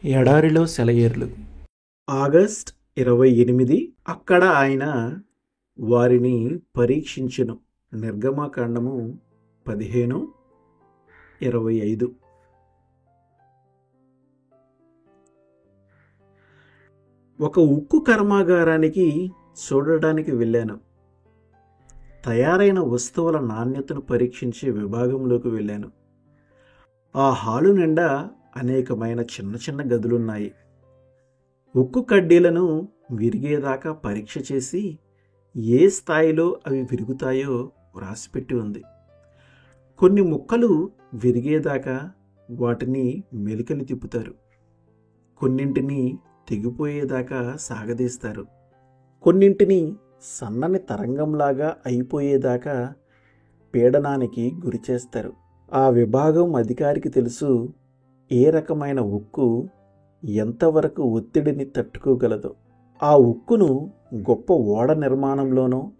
ఎడారిలో సెలయేర్లు. ఆగస్ట్ 28. అక్కడ ఆయన వారిని పరీక్షించెను. నిర్గమకాండము 15:25. ఒక ఉక్కు కర్మాగారానికి చూడడానికి వెళ్ళాను. తయారైన వస్తువుల నాణ్యతను పరీక్షించే విభాగంలోకి వెళ్ళాను. ఆ హాలు నిండా అనేకమైన చిన్న చిన్న గదులున్నాయి. ఉక్కు కడ్డీలను విరిగేదాకా పరీక్ష చేసి ఏ స్థాయిలో అవి విరుగుతాయో వ్రాసిపెట్టి ఉంది. కొన్ని ముక్కలు విరిగేదాకా వాటిని మెలికలు తిప్పుతారు. కొన్నింటిని తెగిపోయేదాకా సాగదీస్తారు. కొన్నింటిని సన్నని తరంగంలాగా అయిపోయేదాకా పీడనానికి గురిచేస్తారు. ఆ విభాగం అధికారికి తెలుసు ఏ రకమైన ఉక్కు ఎంతవరకు ఒత్తిడిని తట్టుకోగలదో. ఆ ఉక్కును గొప్ప ఓడ నిర్మాణంలోనో,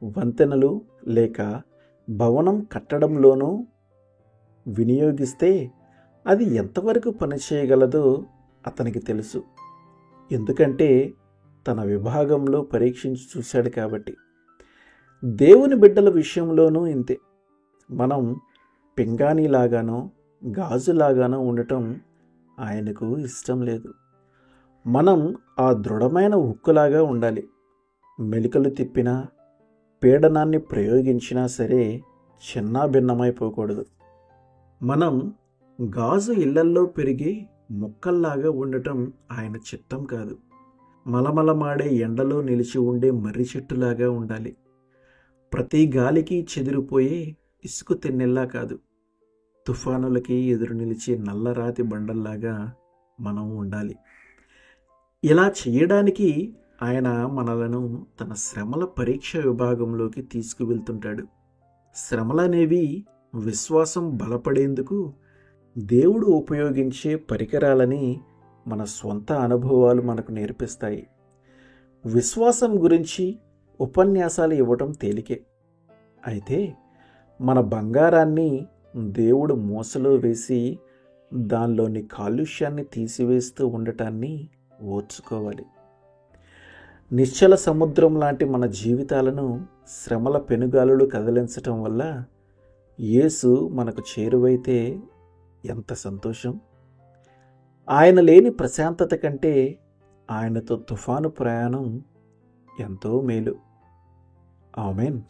వంతెనలు లేక భవనం కట్టడంలోనో వినియోగిస్తే అది ఎంతవరకు పనిచేయగలదో అతనికి తెలుసు. ఎందుకంటే తన విభాగంలో పరీక్షించి చూశాడు కాబట్టి. దేవుని బిడ్డల విషయంలోనూ ఇంతే. మనం పింగాణిలాగానో గాజులాగానో ఉండటం ఆయనకు ఇష్టం లేదు. మనం ఆ దృఢమైన ఉక్కులాగా ఉండాలి. మెలికలు తిప్పినా, పీడనాన్ని ప్రయోగించినా సరే చిన్నాభిన్నమైపోకూడదు. మనం గాజు ఇళ్లల్లో పెరిగే మొక్కల్లాగా ఉండటం ఆయన చిత్తం కాదు. మలమలమాడే ఎండలో నిలిచి ఉండే మర్రి చెట్టులాగా ఉండాలి. ప్రతి గాలికి చెదిరిపోయే ఇసుక తెన్నెల్లా కాదు. తుఫానులకి ఎదురు నిలిచే నల్లరాతి బండల్లాగా మనం ఉండాలి. ఇలా చేయడానికి ఆయన మనలను తన శ్రమల పరీక్ష విభాగంలోకి తీసుకువెళ్తుంటాడు. శ్రమలనేవి విశ్వాసం బలపడేందుకు దేవుడు ఉపయోగించే పరికరాలని మన స్వంత అనుభవాలు మనకు నేర్పిస్తాయి. విశ్వాసం గురించి ఉపన్యాసాలు ఇవ్వటం తేలికే. అయితే మన బంగారాన్ని దేవుడు మూసలో వేసి దానిలోని కాలుష్యాన్ని తీసివేస్తూ ఉండటాన్ని ఓర్చుకోవాలి. నిశ్చల సముద్రం లాంటి మన జీవితాలను శ్రమల పెనుగాలులు కదిలించటం వల్ల యేసు మనకు చేరువైతే ఎంత సంతోషం! ఆయన లేని ప్రశాంతత కంటే ఆయనతో తుఫాను ప్రయాణం ఎంతో మేలు. ఆమేన్.